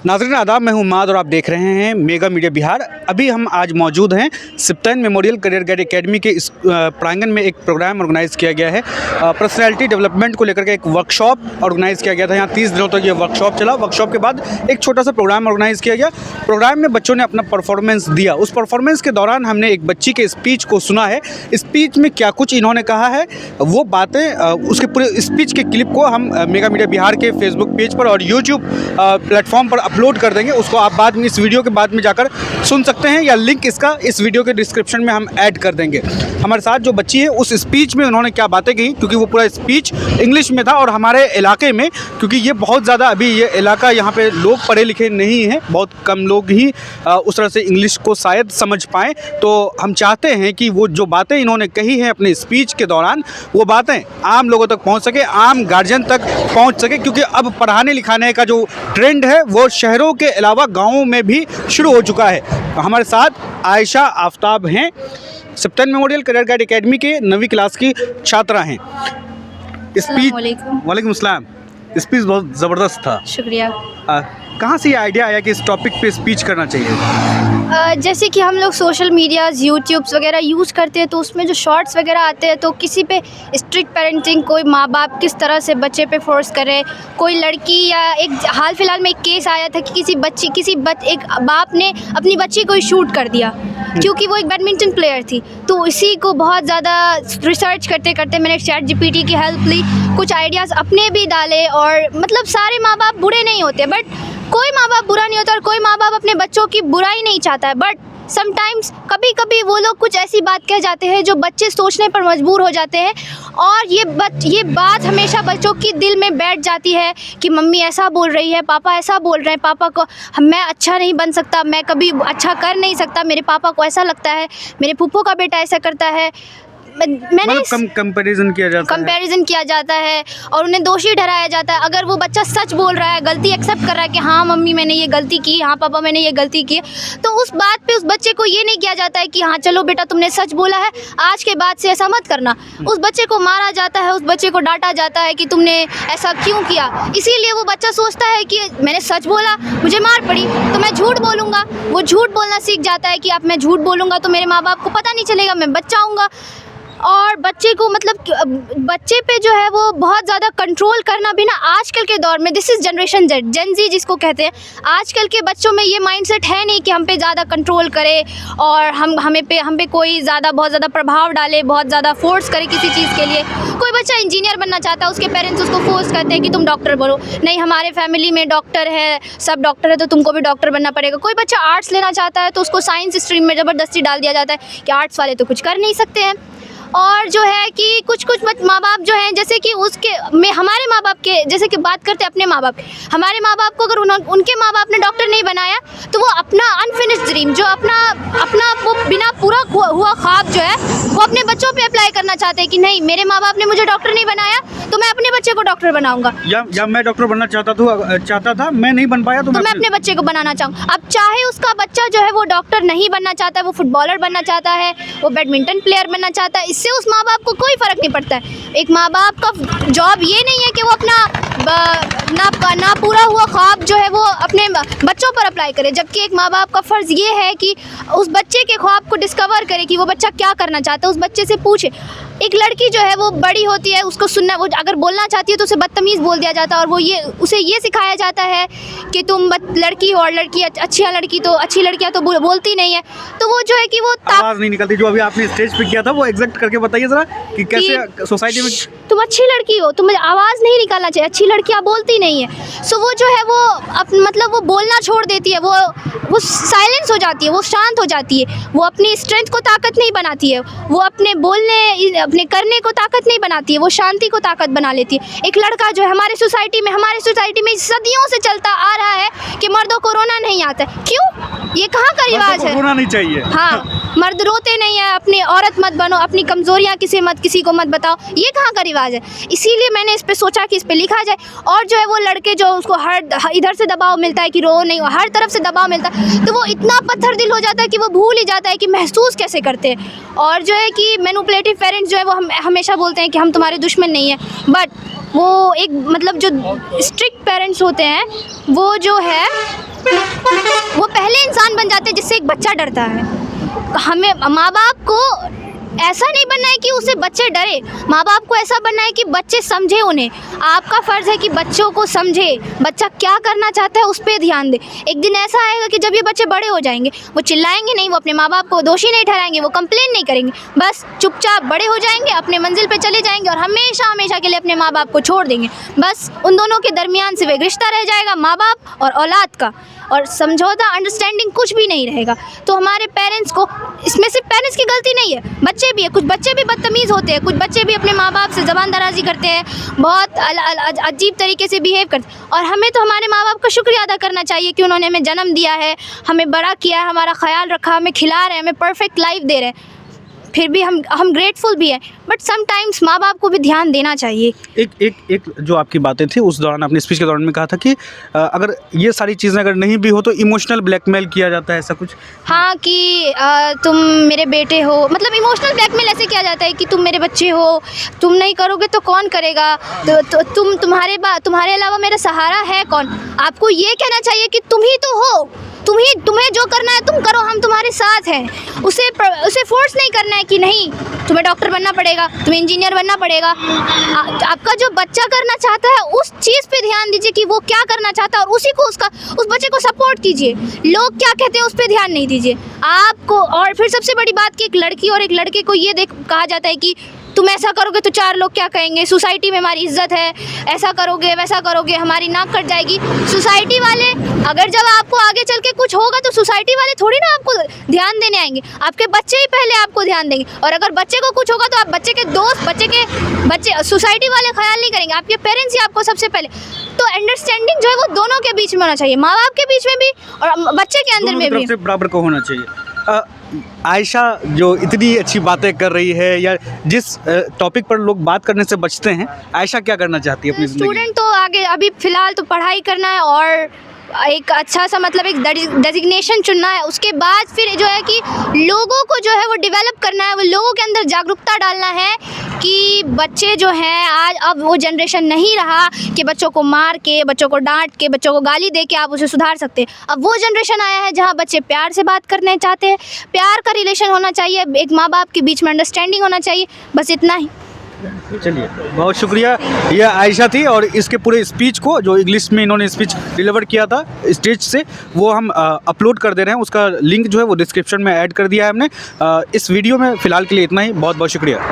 नाज़रीन आदाब, मैं हूं माद और आप देख रहे हैं मेगा मीडिया बिहार। अभी हम आज मौजूद हैं सिप्ताइन मेमोरियल करियर गाइड एकेडमी के इस प्रांगण में। एक प्रोग्राम ऑर्गेनाइज़ किया गया है, पर्सनैलिटी डेवलपमेंट को लेकर के एक वर्कशॉप ऑर्गेनाइज़ किया गया था। यहाँ 30 दिनों तक ये वर्कशॉप चला। वर्कशॉप के बाद एक छोटा सा प्रोग्राम ऑर्गेनाइज़ किया गया। प्रोग्राम में बच्चों ने अपना परफॉर्मेंस दिया। उस परफॉर्मेंस के दौरान हमने एक बच्ची के स्पीच को सुना है। स्पीच में क्या कुछ इन्होंने कहा है वो बातें, उसके पूरे स्पीच के क्लिप को हम मेगा मीडिया बिहार के फेसबुक पेज पर और यूट्यूब प्लेटफॉर्म पर अपलोड कर देंगे। उसको आप बाद में, इस वीडियो के बाद में जाकर सुन सकते हैं, या लिंक इसका इस वीडियो के डिस्क्रिप्शन में हम ऐड कर देंगे। हमारे साथ जो बच्ची है, उस स्पीच में उन्होंने क्या बातें कही, क्योंकि वो पूरा स्पीच इंग्लिश में था और हमारे इलाके में, क्योंकि ये बहुत ज़्यादा अभी ये इलाका, यहाँ पे लोग पढ़े लिखे नहीं हैं, बहुत कम लोग ही उस तरह से इंग्लिश को शायद समझ पाएँ। तो हम चाहते हैं कि वो जो बातें इन्होंने कही हैं अपने स्पीच के दौरान, वो बातें आम लोगों तक पहुँच सके, आम गार्जियन तक पहुँच सके, क्योंकि अब पढ़ाने लिखाने का जो ट्रेंड है वो शहरों के अलावा गाँवों में भी शुरू हो चुका है। हमारे साथ आयशा आफ्ताब हैं, सिप्ताइन मेमोरियल करियर गाइड एकेडमी के 9वीं क्लास की छात्रा हैं। स्पीच, वालेकुम अस्सलाम। स्पीच बहुत ज़बरदस्त था, शुक्रिया। कहाँ से ये आइडिया आया कि इस टॉपिक पे स्पीच करना चाहिए? जैसे कि हम लोग सोशल मीडियाज़, यूट्यूब्स वगैरह यूज़ करते हैं, तो उसमें जो शॉर्ट्स वगैरह आते हैं, तो किसी पे स्ट्रिक्ट पेरेंटिंग, कोई माँ बाप किस तरह से बच्चे पे फोर्स करे, कोई लड़की, या एक हाल फिलहाल में एक केस आया था कि एक बाप ने अपनी बच्ची को ही शूट कर दिया क्योंकि वो एक बैडमिंटन प्लेयर थी। तो इसी को बहुत ज़्यादा रिसर्च करते करते मैंने ChatGPT की हेल्प ली, कुछ आइडियाज़ अपने भी डाले। और मतलब सारे माँ बाप बुरे नहीं होते, बट कोई माँ बाप बुरा नहीं होता और कोई माँ बाप अपने बच्चों की बुराई नहीं चाहता है। बट समटाइम्स कभी कभी वो लोग कुछ ऐसी बात कह जाते हैं जो बच्चे सोचने पर मजबूर हो जाते हैं, और ये बात हमेशा बच्चों की दिल में बैठ जाती है कि मम्मी ऐसा बोल रही है, पापा ऐसा बोल रहे हैं, पापा को मैं अच्छा नहीं बन सकता, मैं कभी अच्छा कर नहीं सकता, मेरे पापा को ऐसा लगता है, मेरे फूफो का बेटा ऐसा करता है। मैंने कंपैरिजन किया जाता है और उन्हें दोषी ठहराया जाता है। अगर वो बच्चा सच बोल रहा है, गलती एक्सेप्ट कर रहा है कि हाँ मम्मी मैंने ये गलती की, हाँ पापा मैंने ये गलती की, तो उस बात पे उस बच्चे को ये नहीं किया जाता है कि हाँ चलो बेटा तुमने सच बोला है, आज के बाद से ऐसा मत करना। उस बच्चे को मारा जाता है, उस बच्चे को डांटा जाता है कि तुमने ऐसा क्यों किया। इसीलिए वो बच्चा सोचता है कि मैंने सच बोला, मुझे मार पड़ी, तो मैं झूठ बोलूँगा। वो झूठ बोलना सीख जाता है कि अब मैं झूठ बोलूँगा तो मेरे माँ बाप को पता नहीं चलेगा, मैं बच जाऊँगा। और बच्चे को मतलब बच्चे पे जो है वो बहुत ज़्यादा कंट्रोल करना भी ना आजकल के दौर में, दिस इज़ जनरेशन जेड, जेन ज़ी जिसको कहते हैं, आजकल के बच्चों में ये माइंडसेट है नहीं कि हम पे ज़्यादा कंट्रोल करे और हम पे कोई बहुत ज़्यादा प्रभाव डाले, बहुत ज़्यादा फोर्स करे किसी चीज़ के लिए। कोई बच्चा इंजीनियर बनना चाहता है, उसके पेरेंट्स उसको फोर्स करते हैं कि तुम डॉक्टर बनो, नहीं हमारे फैमिली में डॉक्टर है, सब डॉक्टर है तो तुमको भी डॉक्टर बनना पड़ेगा। कोई बच्चा आर्ट्स लेना चाहता है तो उसको साइंस स्ट्रीम में ज़बरदस्ती डाल दिया जाता है कि आर्ट्स वाले तो कुछ कर नहीं सकते हैं। और जो है कि कुछ माँ बाप जो हैं, जैसे कि हमारे माँ बाप के, जैसे कि बात करते हैं अपने माँ बाप, हमारे माँ बाप को अगर उनके माँ बाप ने डॉक्टर नहीं बनाया तो वो अपना अनफिनिश्ड ड्रीम, जो अपना वो बिना पूरा हुआ ख्वाब जो है वो अपने बच्चों पे अप्लाई करना चाहते हैं कि नहीं मेरे माँ बाप ने मुझे डॉक्टर नहीं बनाया तो मैं अपने बच्चे को डॉक्टर बनाऊंगा, या मैं डॉक्टर बनना चाहता था मैं नहीं बन पाया तो मैं अपने बच्चे को बनाना चाहूँ। अब चाहे उसका बच्चा जो है वो डॉक्टर नहीं बनना चाहता है, वो फुटबॉलर बनना चाहता है, वो बैडमिंटन प्लेयर बनना चाहता है, इससे उस माँ बाप को कोई फ़र्क नहीं पड़ता है। एक माँ बाप का जॉब ये नहीं है कि वो अपना ना पूरा हुआ ख्वाब जो है वो अपने बच्चों पर अप्लाई करे, जबकि एक माँ बाप का फ़र्ज़ ये है कि उस बच्चे के ख्वाब को डिस्कवर करे कि वो बच्चा क्या करना चाहता है, उस बच्चे से पूछे। एक लड़की जो है वो बड़ी होती है, उसको सुनना, वो अगर बोलना चाहती है तो उसे बदतमीज़ बोल दिया जाता है, और उसे ये सिखाया जाता है कि तुम लड़की हो और अच्छी लड़कियाँ तो बोलती नहीं है। तो वो जो है कि वो आवाज़ नहीं निकलती। जो अभी आपने स्टेज पे किया था वो एग्जैक्ट करके बताइए ज़रा कि कैसे सोसाइटी में तुम अच्छी लड़की हो, तुम्हें आवाज़ नहीं निकालना चाहिए, अच्छी लड़कियाँ बोलती नहीं है। सो वो जो है वो मतलब वो बोलना छोड़ देती है, वो साइलेंस हो जाती है, वो शांत हो जाती है, वो अपनी स्ट्रेंथ को ताकत नहीं बनाती है, वो अपने करने को ताकत नहीं बनाती है, वो शांति को ताकत बना लेती है। एक लड़का जो है हमारे सोसाइटी में सदियों से चलता आ रहा है कि मर्दों को रोना नहीं आता है। क्यों? ये कहाँ का रिवाज है? रोना नहीं चाहिए। हाँ, मर्द रोते नहीं है, अपनी औरत मत बनो, अपनी कमज़ोरियाँ किसी को मत बताओ, ये कहाँ का रिवाज है? इसीलिए मैंने इस पे सोचा कि इस पे लिखा जाए। और जो है वो लड़के जो उसको इधर से दबाव मिलता है कि रो नहीं, हर तरफ से दबाव मिलता है, तो वो इतना पत्थर दिल हो जाता है कि वो भूल ही जाता है कि महसूस कैसे करते हैं। और जो है कि मैनिपुलेटिव पेरेंट्स जो है वो हमेशा बोलते हैं कि हम तुम्हारे दुश्मन नहीं हैं, बट वो एक मतलब जो स्ट्रिक्ट पेरेंट्स होते हैं वो जो है इंसान बन जाते हैं जिससे एक बच्चा डरता है। हमें माँ बाप को ऐसा नहीं बनना है कि उससे बच्चे डरे, माँ बाप को ऐसा बनना है कि बच्चे समझे उन्हें। आपका फ़र्ज़ है कि बच्चों को समझे, बच्चा क्या करना चाहता है उस पर ध्यान दे। एक दिन ऐसा आएगा कि जब ये बच्चे बड़े हो जाएंगे, वो चिल्लाएंगे नहीं, वो अपने माँ बाप को दोषी नहीं ठहराएंगे, वो कंप्लेन नहीं करेंगे, बस चुपचाप बड़े हो जाएंगे, अपने मंजिल पे चले जाएंगे और हमेशा हमेशा के लिए अपने माँ बाप को छोड़ देंगे। बस उन दोनों के दरमियान सिर्फ एक रिश्ता रह जाएगा, माँ बाप और औलाद का, और समझौता अंडरस्टैंडिंग कुछ भी नहीं रहेगा। तो हमारे पेरेंट्स को, इसमें सिर्फ पेरेंट्स की गलती नहीं है, बच्चे भी है, कुछ बच्चे भी बदतमीज़ होते हैं, कुछ बच्चे भी अपने माँ बाप से ज़बान दराजी करते हैं, बहुत अजीब तरीके से बिहेव करते हैं। और हमें तो हमारे माँ बाप का शुक्रिया अदा करना चाहिए कि उन्होंने हमें जन्म दिया है, हमें बड़ा किया है, हमारा ख्याल रखा, हमें खिला रहे हैं, हमें परफेक्ट लाइफ दे रहे हैं। फिर भी हम ग्रेटफुल भी हैं, बट समटाइम्स माँ बाप को भी ध्यान देना चाहिए। एक जो आपकी बातें थी उस दौरान, अपने स्पीच के दौरान में कहा था कि अगर ये सारी चीज़ें अगर नहीं भी हो तो इमोशनल ब्लैकमेल किया जाता है, ऐसा कुछ? हाँ, कि तुम मेरे बेटे हो, मतलब इमोशनल ब्लैकमेल ऐसे किया जाता है कि तुम मेरे बच्चे हो, तुम नहीं करोगे तो कौन करेगा, तो तुम्हारे अलावा मेरा सहारा है कौन। आपको ये कहना चाहिए कि तुम ही तो हो, तुम्हें जो करना है तुम करो, हम तुम्हारे साथ हैं। उसे फोर्स नहीं करना है कि नहीं तुम्हें डॉक्टर बनना पड़ेगा, तुम्हें इंजीनियर बनना पड़ेगा। आपका जो बच्चा करना चाहता है उस चीज़ पे ध्यान दीजिए कि वो क्या करना चाहता है, और उस बच्चे को सपोर्ट कीजिए। लोग क्या कहते हैं उस पर ध्यान नहीं दीजिए आपको। और फिर सबसे बड़ी बात कि एक लड़की और एक लड़के को ये कहा जाता है कि तुम ऐसा करोगे तो 4 लोग क्या कहेंगे, सोसाइटी में हमारी इज्जत है, ऐसा करोगे वैसा करोगे हमारी नाक कट जाएगी। सोसाइटी वाले, अगर जब आपको आगे चल के कुछ होगा तो सोसाइटी वाले थोड़ी ना आपको ध्यान देने आएंगे, आपके बच्चे ही पहले आपको ध्यान देंगे। और अगर बच्चे को कुछ होगा तो आप बच्चे के दोस्त, बच्चे सोसाइटी वाले ख्याल नहीं करेंगे, आपके पेरेंट्स ही आपको सबसे पहले। तो अंडरस्टैंडिंग जो है वो दोनों के बीच में होना चाहिए, माँ बाप के बीच में भी और बच्चे के अंदर में भी बराबर को होना चाहिए। आयशा जो इतनी अच्छी बातें कर रही है, या जिस टॉपिक पर लोग बात करने से बचते हैं, आयशा क्या करना चाहती है अपनी ज़िंदगी? स्टूडेंट तो आगे अभी फ़िलहाल तो पढ़ाई करना है और एक अच्छा सा मतलब एक डेजिग्नेशन चुनना है। उसके बाद फिर जो है कि लोगों को जो है वो डेवलप करना है, वो लोगों के अंदर जागरूकता डालना है कि बच्चे जो हैं आज, अब वो जनरेशन नहीं रहा कि बच्चों को मार के, बच्चों को डांट के, बच्चों को गाली दे के आप उसे सुधार सकते हैं। अब वो जनरेशन आया है जहाँ बच्चे प्यार से बात करने चाहते हैं, प्यार का रिलेशन होना चाहिए, एक माँ बाप के बीच में अंडरस्टैंडिंग होना चाहिए, बस इतना ही। चलिए, बहुत शुक्रिया। यह आयशा थी और इसके पूरे स्पीच को, जो इंग्लिश में इन्होंने स्पीच डिलीवर किया था स्टेज से, वो हम अपलोड कर दे रहे हैं। उसका लिंक जो है वो डिस्क्रिप्शन में ऐड कर दिया है हमने। इस वीडियो में फ़िलहाल के लिए इतना ही। बहुत बहुत शुक्रिया।